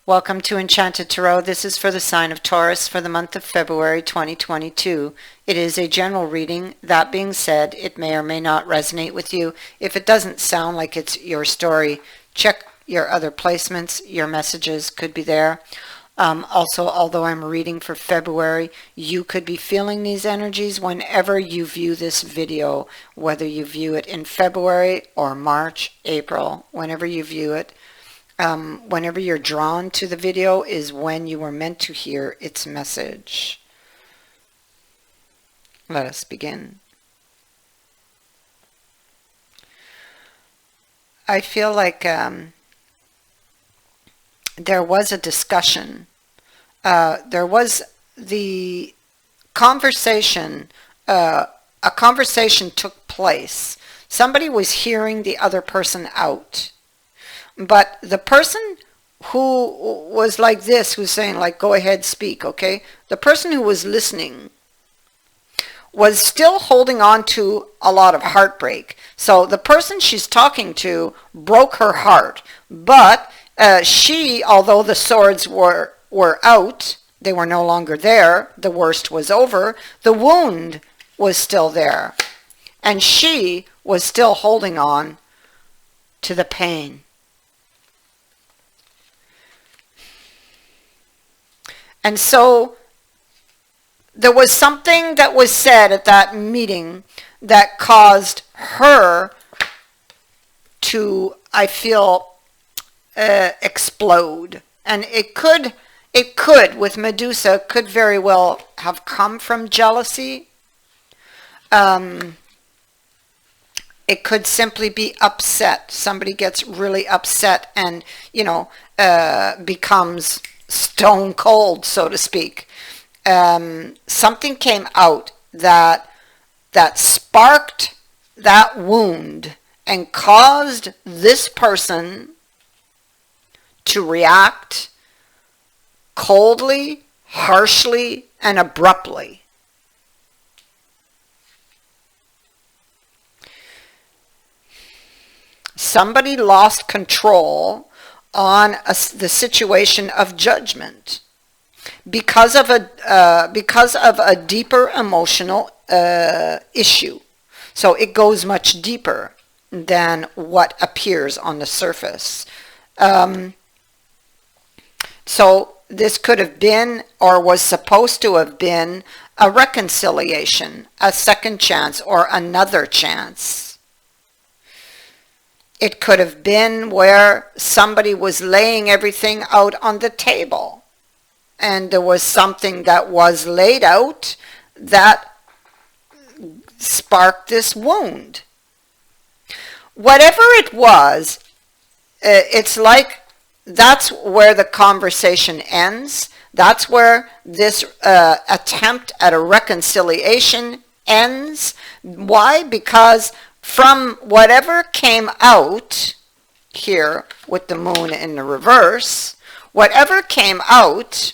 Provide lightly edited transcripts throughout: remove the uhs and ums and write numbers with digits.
Welcome to Enchanted Tarot. This is for the sign of Taurus for the month of February 2022. It is a general reading. That being said, it may or may not resonate with you. If it doesn't sound like it's your story, check your other placements. Your messages could be there. Also, although I'm reading for February, you could be feeling these energies whenever you view this video, whether you view it in February or March, April, whenever you view it. Whenever you're drawn to the video is when you were meant to hear its message. Let us begin. I feel like there was a discussion. There was the conversation. A conversation took place. Somebody was hearing the other person out. But the person who was like this, who's saying like, go ahead, speak, okay? The person who was listening was still holding on to a lot of heartbreak. So the person she's talking to broke her heart. But she, although the swords were out, they were no longer there, the worst was over, the wound was still there. And she was still holding on to the pain. And so there was something that was said at that meeting that caused her to, I feel, explode. And it could, with Medusa, could very well have come from jealousy. It could simply be upset. Somebody gets really upset and, becomes stone cold, so to speak. Something came out that sparked that wound and caused this person to react coldly, harshly, and abruptly. Somebody lost control on the situation of judgment because of a deeper emotional issue. So it goes much deeper than what appears on the surface. So this could have been, or was supposed to have been, a reconciliation, a second chance, or another chance. It could have been where somebody was laying everything out on the table and there was something that was laid out that sparked this wound. Whatever it was, it's like that's where the conversation ends. That's where this attempt at a reconciliation ends. Why? Because from whatever came out here with the moon in the reverse, whatever came out,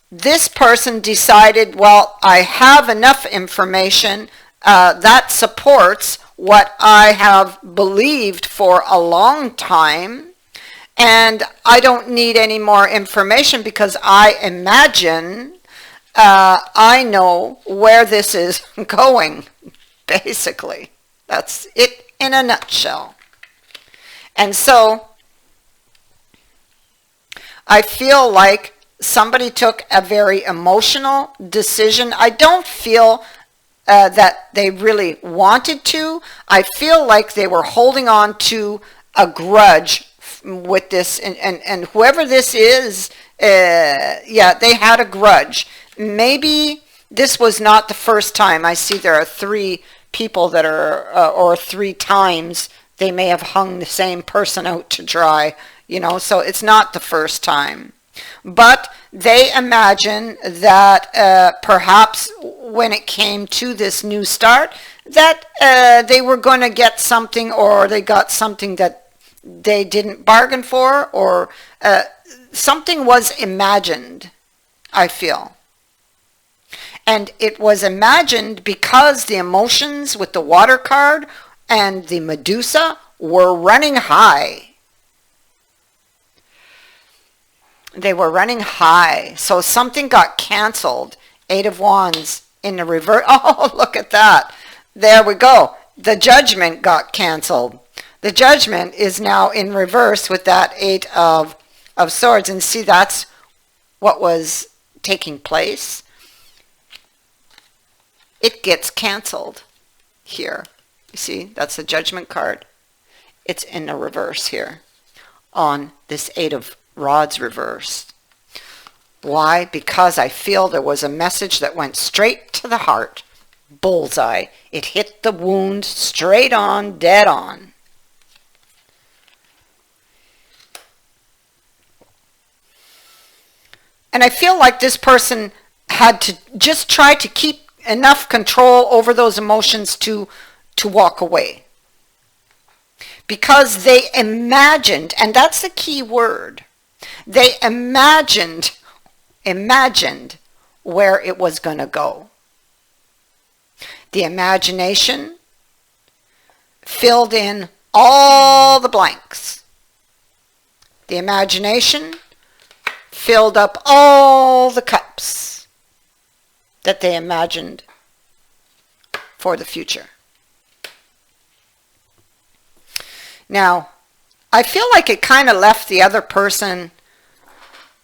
this person decided, well, I have enough information that supports what I have believed for a long time, and I don't need any more information because I imagine I know where this is going. Basically, that's it in a nutshell. And so I feel like somebody took a very emotional decision. I don't feel that they really wanted to. I feel like they were holding on to a grudge with this, and whoever this is, yeah, they had a grudge. Maybe this was not the first time. I see there are 3 people that are, or 3 times they may have hung the same person out to dry, so it's not the first time. But they imagine that perhaps when it came to this new start, that they were going to get something, or they got something that they didn't bargain for, or something was imagined, I feel. And it was imagined because the emotions with the water card and the Medusa were running high. They were running high. So something got canceled. Eight of Wands in the reverse. Oh, look at that. There we go. The Judgment got canceled. The Judgment is now in reverse with that Eight of Swords. And see, that's what was taking place. It gets canceled here. You see, that's the Judgment card. It's in the reverse here on this Eight of Rods reversed. Why? Because I feel there was a message that went straight to the heart. Bullseye. It hit the wound straight on, dead on. And I feel like this person had to just try to keep enough control over those emotions to walk away. Because they imagined, and that's the key word, they imagined where it was going to go. The imagination filled in all the blanks. The imagination filled up all the cups that they imagined for the future. Now, I feel like it kind of left the other person,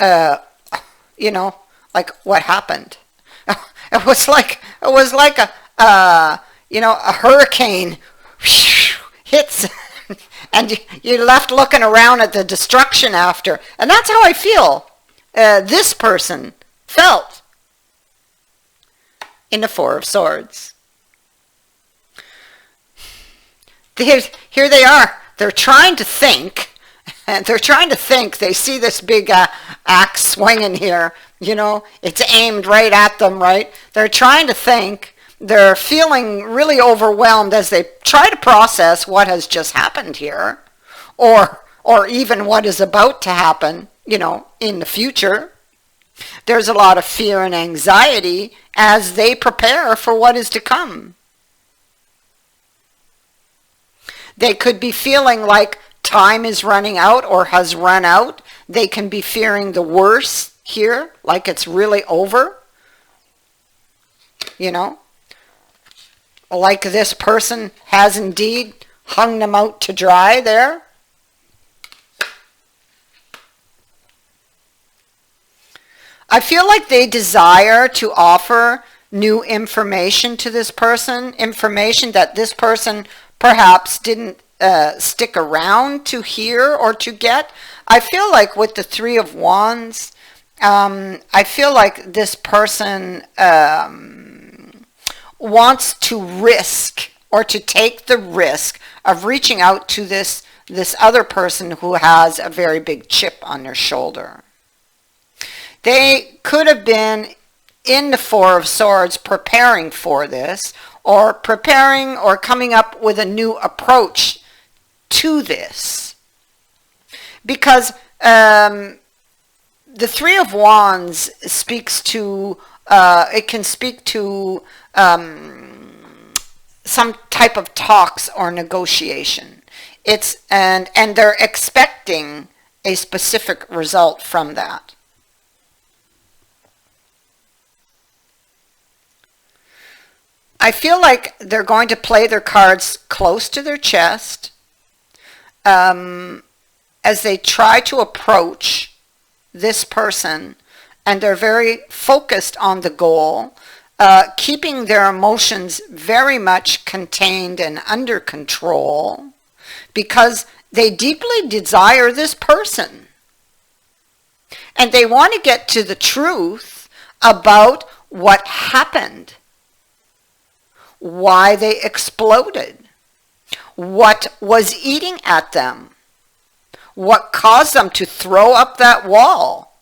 you know, like what happened. It was like a hurricane hits, and you're left looking around at the destruction after. And that's how I feel this person felt in the Four of Swords. Here they are. They're trying to think, and they're trying to think. They see this big axe swinging here. You know, it's aimed right at them, right? They're trying to think. They're feeling really overwhelmed as they try to process what has just happened here, or even what is about to happen, you know, in the future. There's a lot of fear and anxiety as they prepare for what is to come. They could be feeling like time is running out or has run out. They can be fearing the worst here, like it's really over. You know, like this person has indeed hung them out to dry there. I feel like they desire to offer new information to this person, information that this person perhaps didn't stick around to hear or to get. I feel like with the Three of Wands, I feel like this person wants to risk or to take the risk of reaching out to this other person who has a very big chip on their shoulder. They could have been in the Four of Swords preparing for this, or preparing or coming up with a new approach to this. Because the Three of Wands speaks to, it can speak to some type of talks or negotiation. And they're expecting a specific result from that. I feel like they're going to play their cards close to their chest as they try to approach this person, and they're very focused on the goal, keeping their emotions very much contained and under control because they deeply desire this person. And they want to get to the truth about what happened. Why they exploded, what was eating at them, what caused them to throw up that wall,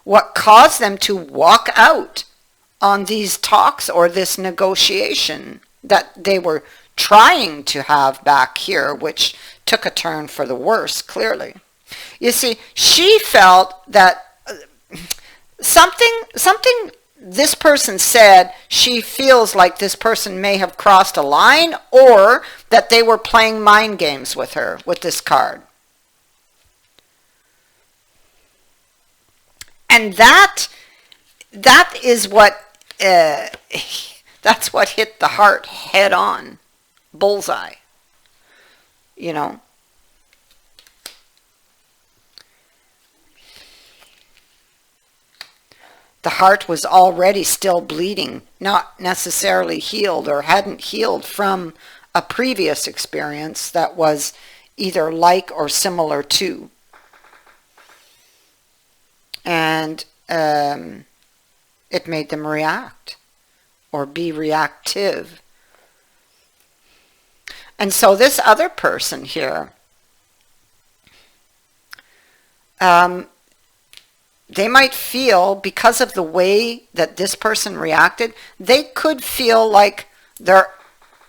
what caused them to walk out on these talks or this negotiation that they were trying to have back here, which took a turn for the worse, clearly. You see, she felt that something this person said, she feels like this person may have crossed a line, or that they were playing mind games with her with this card. And that is what that's what hit the heart head on, bullseye, you know. The heart was already still bleeding, not necessarily healed or hadn't healed from a previous experience that was either like or similar to. And it made them react or be reactive. And so this other person here, they might feel, because of the way that this person reacted, they could feel like they're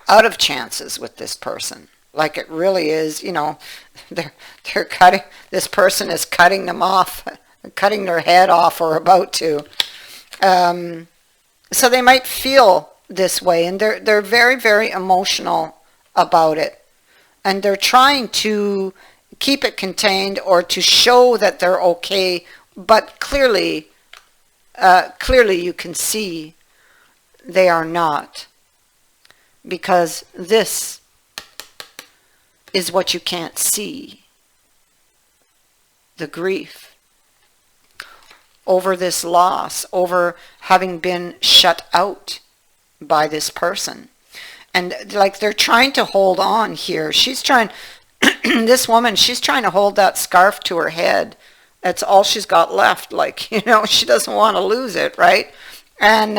out of chances with this person. Like it really is, you know, they're cutting, this person is cutting them off, cutting their head off or about to. So they might feel this way, and they're very, very emotional about it. And they're trying to keep it contained or to show that they're okay, but clearly you can see they are not, because this is what you can't see. The grief over this loss, over having been shut out by this person. And like they're trying to hold on here. She's trying, this woman, she's trying to hold that scarf to her head. That's all she's got left. Like, you know, she doesn't want to lose it, right? And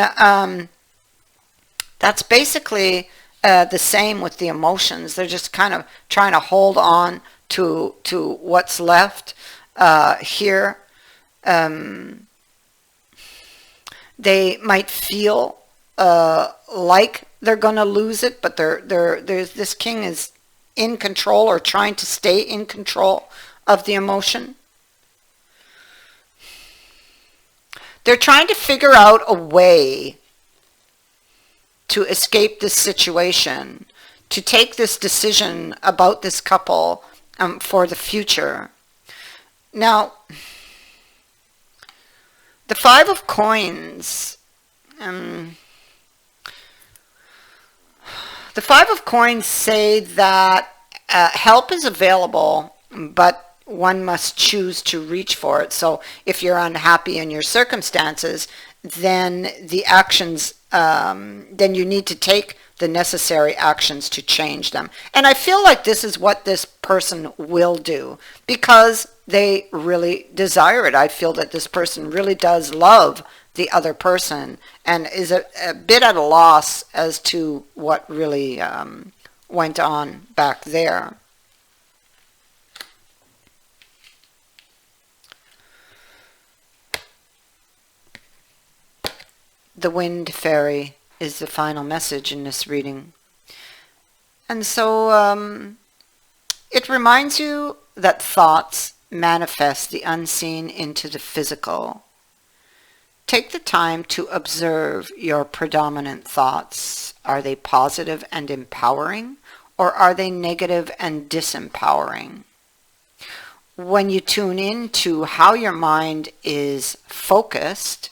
that's basically the same with the emotions. They're just kind of trying to hold on to what's left here. They might feel like they're going to lose it, but there's this king is in control or trying to stay in control of the emotion. They're trying to figure out a way to escape this situation, to take this decision about this couple for the future. Now, the Five of Coins, the Five of Coins say that help is available, but one must choose to reach for it. So if you're unhappy in your circumstances, then the actions, then you need to take the necessary actions to change them. And I feel like this is what this person will do, because they really desire it. I feel that this person really does love the other person and is a bit at a loss as to what really went on back there. The Wind Fairy is the final message in this reading. And so it reminds you that thoughts manifest the unseen into the physical. Take the time to observe your predominant thoughts. Are they positive and empowering, or are they negative and disempowering? When you tune in to how your mind is focused,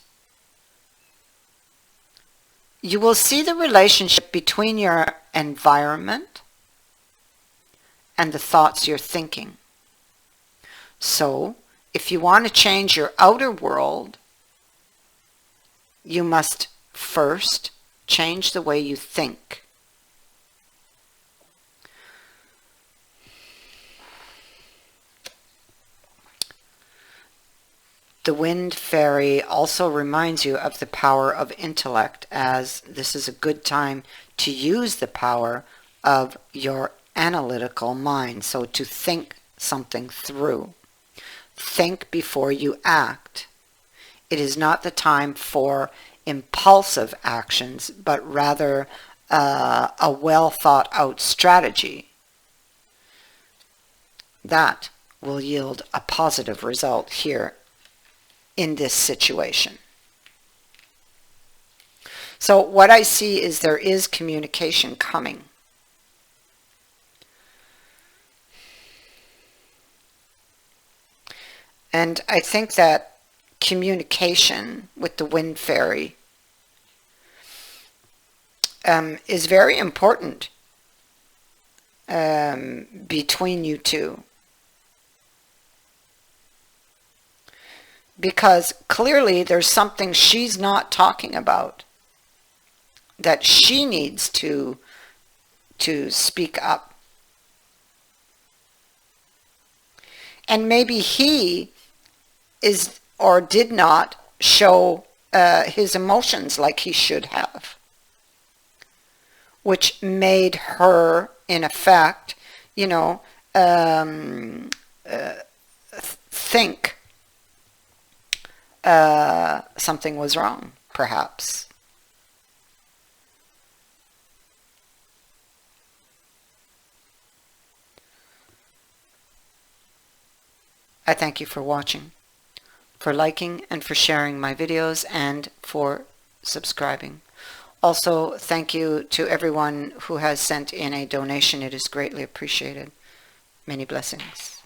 you will see the relationship between your environment and the thoughts you're thinking. So, if you want to change your outer world, you must first change the way you think. The Wind Fairy also reminds you of the power of intellect, as this is a good time to use the power of your analytical mind. So to think something through. Think before you act. It is not the time for impulsive actions, but rather a well thought out strategy. That will yield a positive result here in this situation. So what I see is there is communication coming. And I think that communication with the wind fairy is very important between you two. Because clearly there's something she's not talking about that she needs to speak up. And maybe he is or did not show his emotions like he should have, which made her, in effect, think something was wrong, perhaps. I thank you for watching, for liking and for sharing my videos, and for subscribing. Also, thank you to everyone who has sent in a donation. It is greatly appreciated. Many blessings.